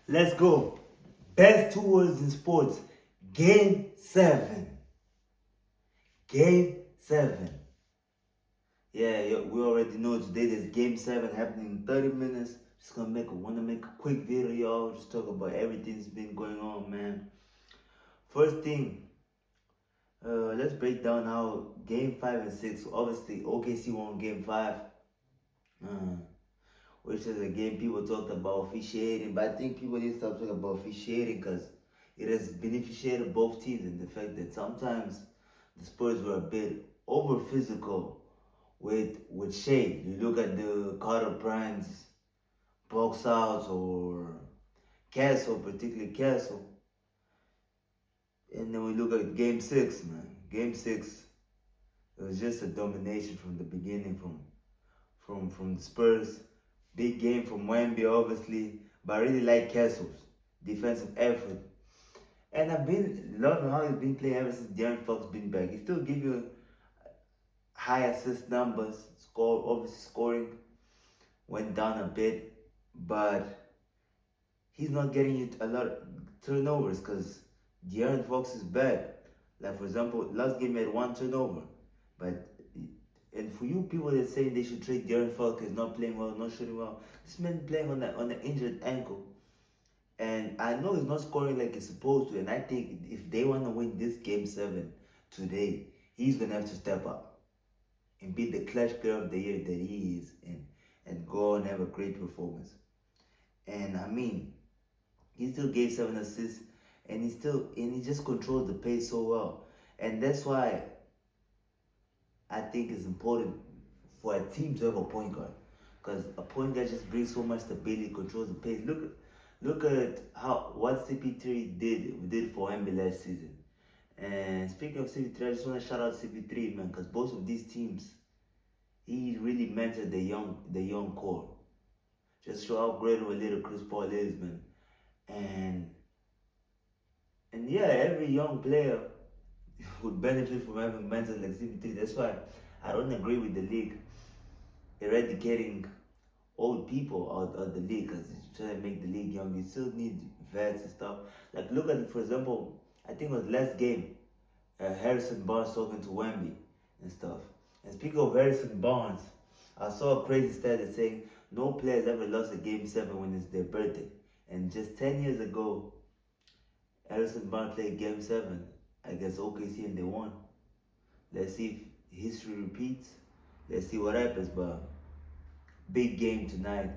Let's go. Best two words in sports. Game 7. Game 7. Yeah, we already know today there's game 7 happening in 30 minutes. Just wanna make a quick video, y'all. Just talk about everything that's been going on, man. First thing, let's break down how game 5 and 6. Obviously, OKC won game 5. Uh, which is a game people talked about officiating, but I think people need to stop talking about officiating because it has beneficiated both teams in the fact that sometimes the Spurs were a bit over physical with shade. You look at the Carter Prime's box outs or Castle, particularly Castle, and then we look at Game 6, man. Game 6, it was just a domination from the beginning from the Spurs. Big game from Wemby, obviously, but I really like Castle's defensive effort. And I've been loving how he's been playing ever since Held.Fox been back. He still give you high assist numbers. Obviously scoring went down a bit, but he's not getting you a lot of turnovers because Fox is bad. Like for example, last game he had one turnover, but and for you people that say they should trade Fox, is not playing well, not shooting well, this man playing on an injured ankle. And I know he's not scoring like he's supposed to. And I think if they want to win this game 7 today, he's going to have to step up and be the clutch player of the year that he is and go and have a great performance. And I mean, he still gave 7 assists and he just controls the pace so well. And that's why I think it's important for a team to have a point guard. Because a point guard just brings so much stability, controls the pace. Look at what CP3 did for Wemby last season. And speaking of CP3, I just want to shout out CP3, man, because both of these teams, he really mentored the young core. Just show how great of a leader Chris Paul is, man. And and yeah, every young player would benefit from having mentors like CP3. That's why I don't agree with the league eradicating old people out of the league because it's trying to make the league young. You still need vets and stuff. Like look at it, for example, I think it was last game, Harrison Barnes talking to Wemby and stuff. And speaking of Harrison Barnes, I saw a crazy stat that saying no players ever lost a game 7 when it's their birthday. And just 10 years ago, Harrison Barnes played game 7 against OKC and they won. Let's see if history repeats. Let's see what happens, but big game tonight.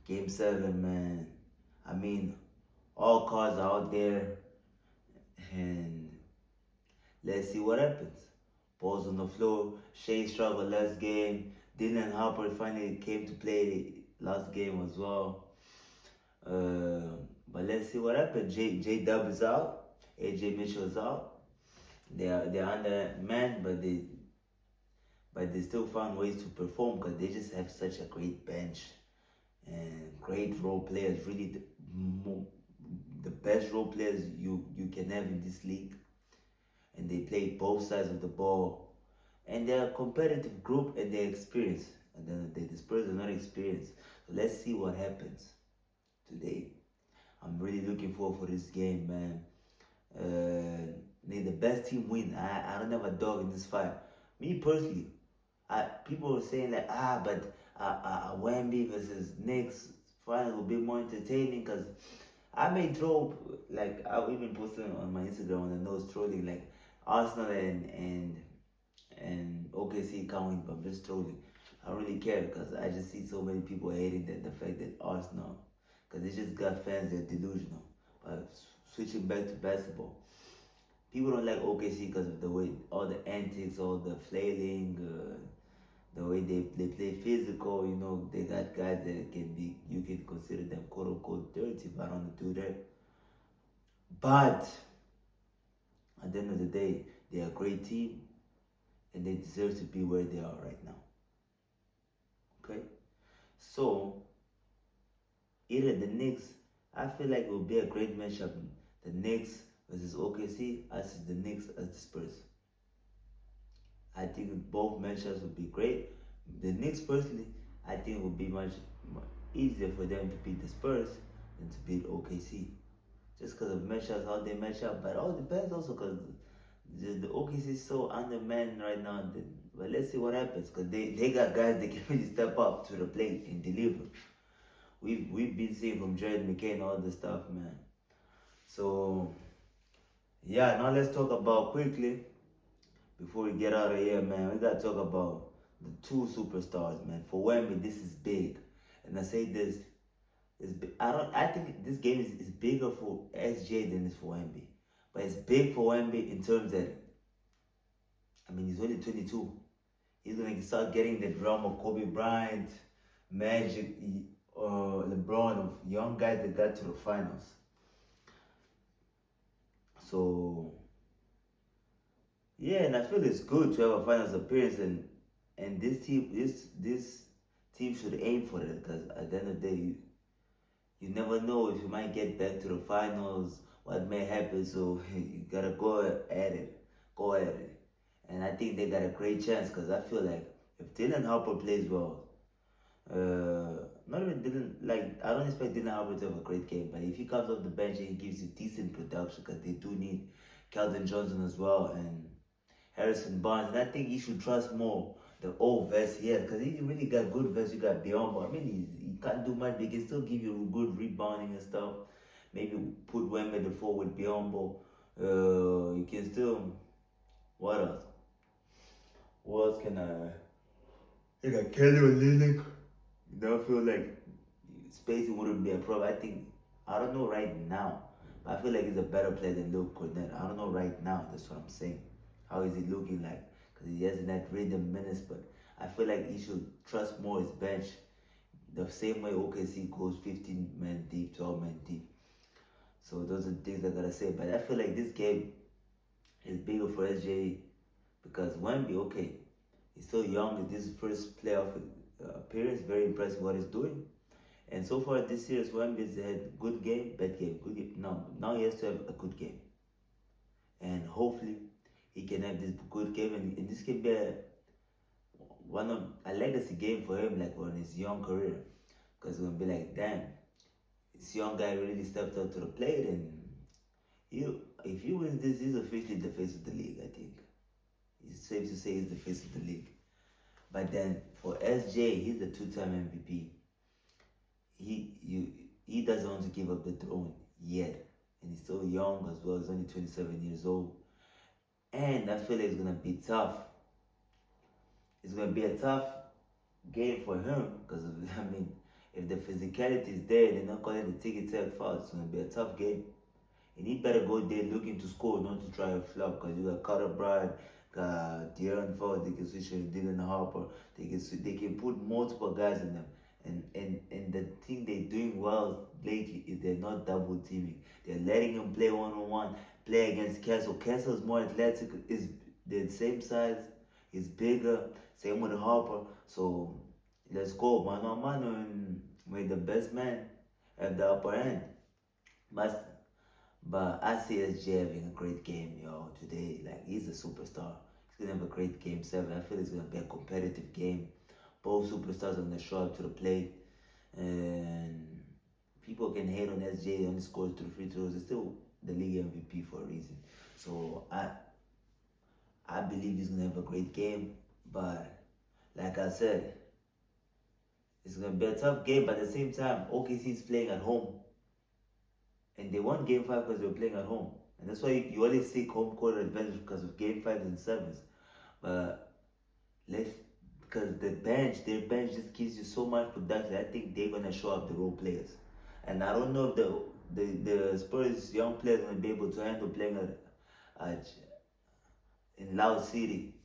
Game 7, man. I mean, all cards are out there, and let's see what happens. Balls on the floor. Shea struggled last game. Dylan Harper finally came to play last game as well. But let's see what happens. J Dub is out. AJ Mitchell is out. They're under man, but they still found ways to perform because they just have such a great bench and great role players. Really, the best role players you can have in this league, and they play both sides of the ball. And they're a competitive group and they're experienced. And then the Spurs are not experienced. So let's see what happens today. I'm really looking forward for this game, man. May the best team win. I don't have a dog in this fight. Me personally, people were saying like but Wemby versus Knicks final will be more entertaining because I may throw like I even posted on my Instagram on the nose trolling like Arsenal and OKC can't win, but I'm just trolling. I don't really care because I just see so many people hating the fact that Arsenal, because they just got fans that are delusional. But switching back to basketball, people don't like OKC because of the way all the antics, all the flailing, the way they play physical. They got guys that you can consider them quote unquote dirty, but I don't do that. But at the end of the day, they're a great team and they deserve to be where they are right now. Okay? So, either the Knicks, I feel like it will be a great matchup. The Knicks versus OKC, as the Knicks as the Spurs. I think both matchups would be great. The Knicks, personally, I think it would be much easier for them to beat the Spurs. than to beat OKC. Just because of matchups, how they match up, but it all depends also because the OKC is so undermanned right now. But let's see what happens because they got guys that can really step up to the plate and deliver. We've been seeing from Jared McCain all this stuff, man. So yeah, now let's talk about quickly before we get out of here, man. We gotta talk about the two superstars, man. For Wemby, this is big, and I say this is I don't. I think this game is bigger for SJ than it's for Wemby, but it's big for Wemby in terms that I mean he's only 22. He's gonna start getting the drum of Kobe Bryant, Magic, LeBron, of young guys that got to the finals. So yeah, and I feel it's good to have a finals appearance, and this team should aim for it because at the end of the day, you never know if you might get back to the finals, what may happen. So you gotta go at it, and I think they got a great chance because I feel like if Dylan Harper plays well, not even Dylan, like I don't expect Dylan Harper to have a great game, but if he comes off the bench and he gives you decent production, because they do need Keldon Johnson as well and Harrison Barnes, and I think he should trust more the old vets he has because he really got good vets. You got Biombo. I mean, he can't do much, but he can still give you good rebounding and stuff. Maybe put Wemby the four with Biombo. You can still. What else? What else can I? You got Kelly Olynyk. You don't feel like spacing wouldn't be a problem. I don't know right now, but I feel like he's a better player than Luke Cornett. I don't know right now. That's what I'm saying. How is he looking like? Because he hasn't had rhythm minutes, but I feel like he should trust more his bench. The same way OKC goes 15 men deep, 12 men deep. So those are the things I gotta say. But I feel like this game is bigger for SJ because Wemby, okay, he's still young. This is his first playoff appearance. Very impressive what he's doing. And so far this year, Wemby's had good game, bad game, good game. Now he has to have a good game. And hopefully he can have this good game and this can be a legacy game for him, like on his young career. Because it's gonna be like, damn, this young guy really stepped up to the plate, and if he wins this, he's officially the face of the league. I think it's safe to say he's the face of the league. But then for SJ, he's the two-time MVP. He doesn't want to give up the throne yet, and he's still young as well. He's only 27 years old, and I feel like it's gonna be tough. It's gonna be a tough game for him because I mean, if the physicality is there, they're not calling the ticket tag foul. It's gonna be a tough game. And he better go there looking to score, not to try to flop. Because you got Carter Bryant, got De'Aaron Fox, they can switch with Dylan Harper. They can put multiple guys in them. And the thing they're doing well lately is they're not double teaming. They're letting him play one-on-one, play against Castle. Castle's more athletic, is the same size, he's bigger, same with Harper. So let's go, mano a mano, and with the best man at the upper end. But I see SJ having a great game, yo, today. Like, he's a superstar. He's going to have a great game 7. I feel it's going to be a competitive game. Both superstars are going to show up to the plate. And people can hate on SJ, he only scores 3 free throws. He's still the league MVP for a reason. So I believe he's going to have a great game. But like I said, it's going to be a tough game. But at the same time, OKC is playing at home. And they won game 5 because they were playing at home. And that's why you always see home court advantage because of game 5s and 7s. But because their bench just gives you so much production. I think they're gonna show up the role players. And I don't know if the Spurs young players are gonna be able to handle playing in Loud City.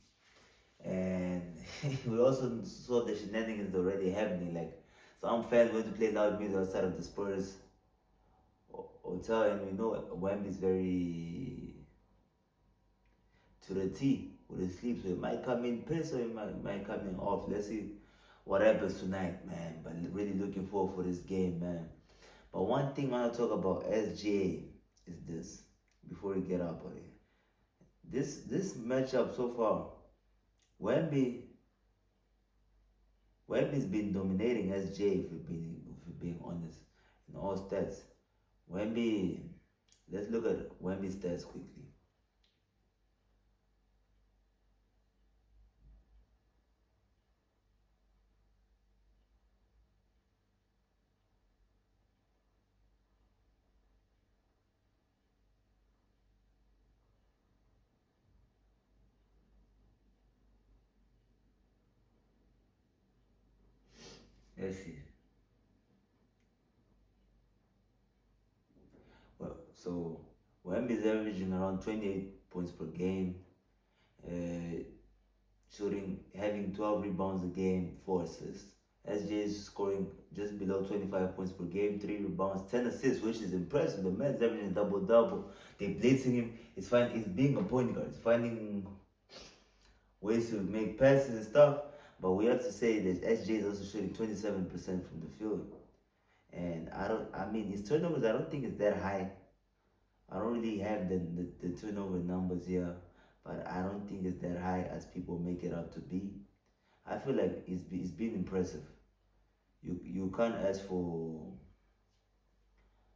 And we also saw the shenanigans already happening. Like some fans went to play loud music outside of the Spurs hotel, and we know Wemby is very to the T with his sleep, so it might come in pissed or it might come in off. Let's see what happens tonight, man. But really looking forward for this game, man. But one thing I want to talk about SGA is this before we get up on it. This matchup so far, Wemby's been dominating SJ if we're being honest. in all stats. Wemby, let's look at Wemby stats quickly. Let's see. Well, so Wemby is averaging around 28 points per game, uh, shooting, having 12 rebounds a game, 4 assists. SJ is scoring just below 25 points per game, 3 rebounds, 10 assists, which is impressive. The man's averaging a double double. They blitzing him. He's being a point guard. He's finding ways to make passes and stuff. But we have to say that SJ is also shooting 27% from the field. And I mean, his turnovers, I don't think it's that high. I don't really have the turnover numbers here, but I don't think it's that high as people make it out to be. I feel like it's been impressive. You can't ask for.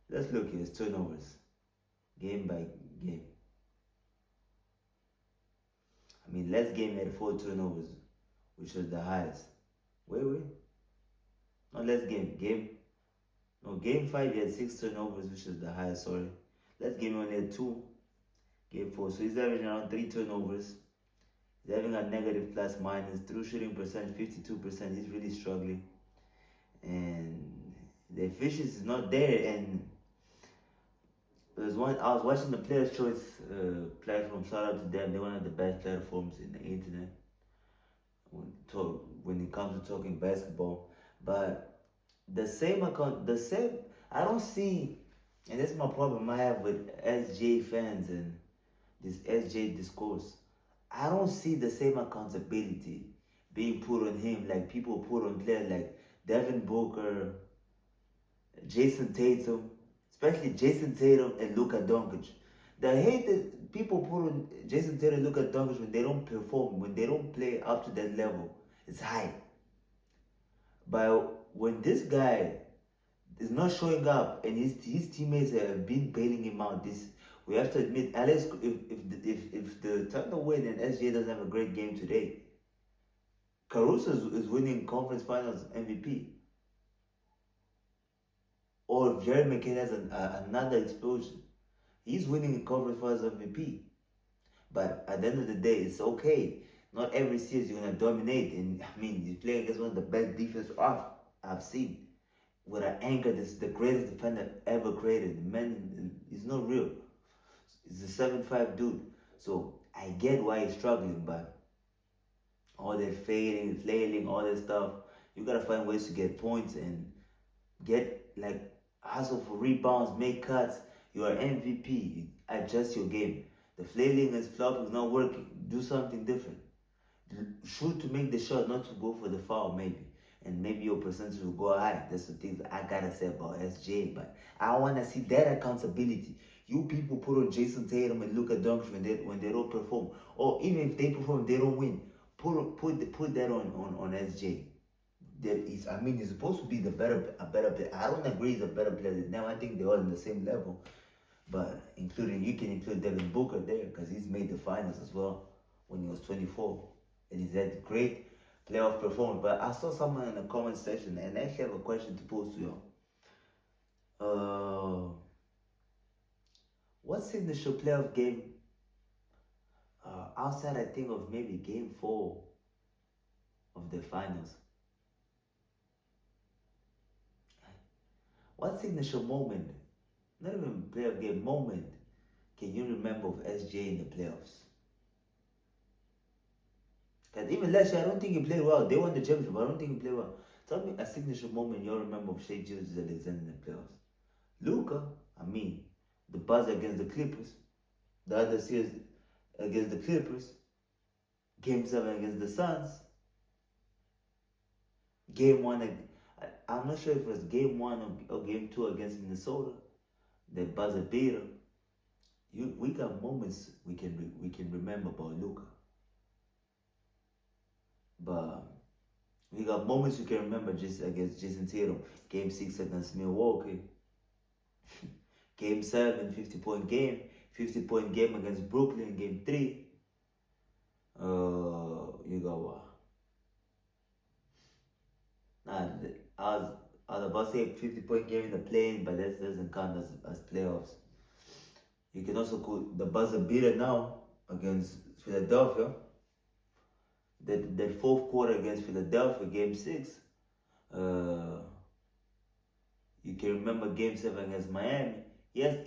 Let's look at his turnovers, game by game. I mean, last game had 4 turnovers, which was the highest. Wait, not last game. Game 5 he had 6 turnovers, which is the highest. Sorry, last game he only had 2. Game 4, so he's averaging around 3 turnovers. He's having a negative plus minus. True shooting percent 52%. He's really struggling, and the efficiency is not there. And I was watching the Players Choice platform. Shout out to them. They're one of the best platforms in the internet when it comes to talking basketball. But the same account, the same. I don't see, and that's my problem I have with SJ fans and this SJ discourse. I don't see the same accountability being put on him like people put on players like Devin Booker, Jason Tatum, especially Jason Tatum and Luka Doncic. The hate that people put on Jason Tatum and Luka Doncic when they don't perform, when they don't play up to that level, is high. But when this guy is not showing up and his teammates have been bailing him out, this we have to admit, Alex, if the Thunder win and SJ doesn't have a great game today, Caruso is winning conference finals MVP. Or if Jared McCain has another explosion, he's winning conference finals MVP. But at the end of the day, it's okay. Not every series you're gonna dominate. And I mean, he's playing against one of the best defense I've seen. With an anchor that's the greatest defender ever created. The man is not real. He's a 7'5" dude. So I get why he's struggling, but all that fading, flailing, all that stuff, you gotta find ways to get points and get like hustle for rebounds, make cuts. You are MVP. Adjust your game. The flailing and flopping is not working. Do something different. Shoot to make the shot, not to go for the foul, maybe. And maybe your percentage will go high. That's the things I gotta say about SJ. But I wanna see that accountability. You people put on Jason Tatum and Luka Doncic when they don't perform, or even if they perform, they don't win. Put that on SJ. That is, I mean, he's supposed to be a better player. I don't agree he's a better player than them. I think they're all on the same level. But you can include Devin Booker there because he's made the finals as well when he was 24, and he's had great playoff performance. But I saw someone in the comment section, and I actually have a question to pose to you. What signature playoff game outside, I think, of maybe game 4 of the finals? What signature moment, not even playoff game moment, can you remember of SJ in the playoffs? Because even last year, I don't think he played well. They won the championship, but I don't think he played well. Tell me a signature moment you remember of Shea Gilgeous-Alexander in the playoffs. Luka, I mean, the buzzer against the Clippers, the other series against the Clippers, Game 7 against the Suns, Game 1, I'm not sure if it was Game 1 or Game 2 against Minnesota, the buzzer beater. We got moments we can remember about Luka. But we got moments you can remember just against Jason Tatum, Game 6 against Milwaukee. Game 7, 50-point game. 50-point game against Brooklyn. Game 3. You got what? Nah, I was about to say 50-point game in the plane, but that doesn't count as playoffs. You can also put the buzzer beater now against Philadelphia. That fourth quarter against Philadelphia, game 6. Uh, you can remember game 7 against Miami. Yes,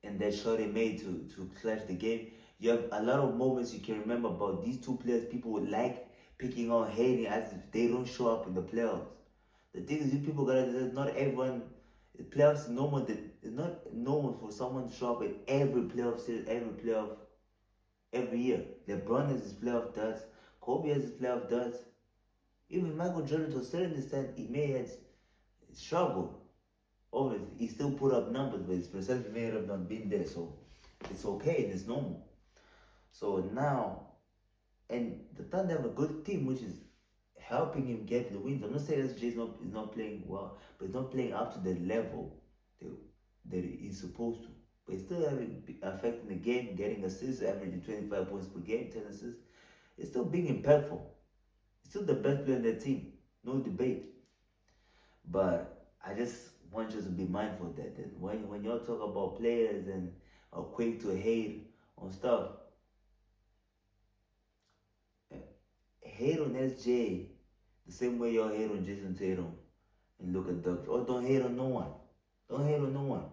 and that shot he made to clutch the game. You have a lot of moments you can remember about these two players. People would like picking on, hating as if they don't show up in the playoffs. The thing is, you people gotta understand, not everyone. Playoffs is normal. It's not normal for someone to show up in every playoff series, every playoff, every year. LeBron has his playoff does. Kobe has his playoff does. Even Michael Jordan, to a certain extent, he may have struggled. Obviously, he still put up numbers, but his percentage may have not been there. So it's okay and it's normal. So now, and the Thunder have a good team, which is helping him get the wins. I'm not saying SJ is not playing well, but he's not playing up to the level that he's supposed to. But he's still affecting the game, getting assists, averaging 25 points per game, 10 assists. It's still being impactful. He's still the best player on that team, no debate. But I just want you to be mindful of that when y'all talk about players and are quick to hate on stuff, hate on SJ the same way y'all hate on Jason Tatum and Luka Doncic. Or don't hate on no one. Don't hate on no one.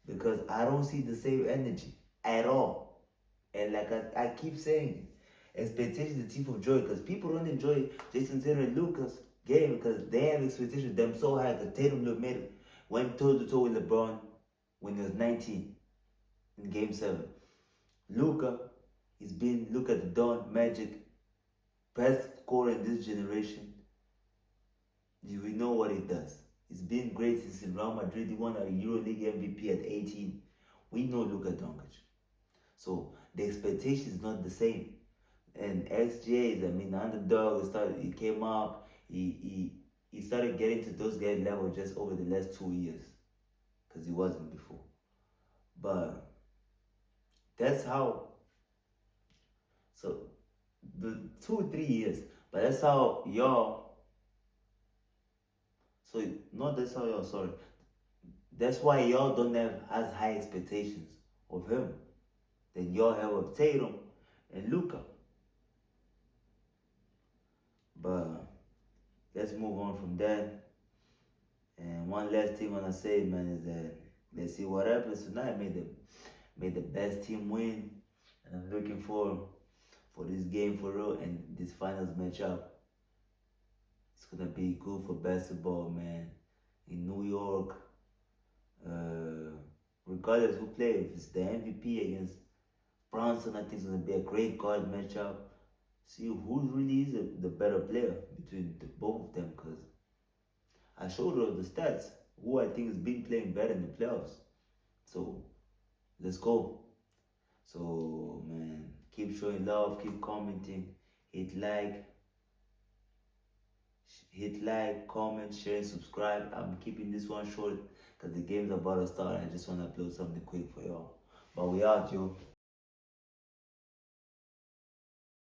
Because I don't see the same energy at all. And like I keep saying, expectations is the thief of joy. Because people don't enjoy Jason Tatum and Luka's game because they have expectations of them so high. Because Tatum went toe to toe with LeBron when he was 19 in Game 7. Luka, look at the Dawn Magic, best scorer in this generation. We know what he does. He's been great since in Real Madrid. He won a EuroLeague MVP at 18. We know Luka Doncic. So the expectation is not the same. And XJ is, the underdog. He came up. He started getting to those guys' level just over the last 2 years, because he wasn't before. But that's how. So the 2-3 years. But that's how y'all. So no, that's how y'all. Sorry. That's why y'all don't have as high expectations of him than y'all have of Tatum and Luka. But let's move on from that. And one last thing I wanna say, man, is that let's see what happens tonight. May the best team win, and I'm looking for this game for real and this finals matchup. It's gonna be good for basketball, man. In New York, regardless who plays, if it's the MVP against Bronson, I think it's gonna be a great guard matchup. See who really is the better player between both of them, because I showed you the stats. Who I think has been playing better in the playoffs. So let's go. So man, keep showing love, keep commenting, hit like, comment, share, and subscribe. I'm keeping this one short because the game's about to start. I just want to upload something quick for y'all. But we out, yo.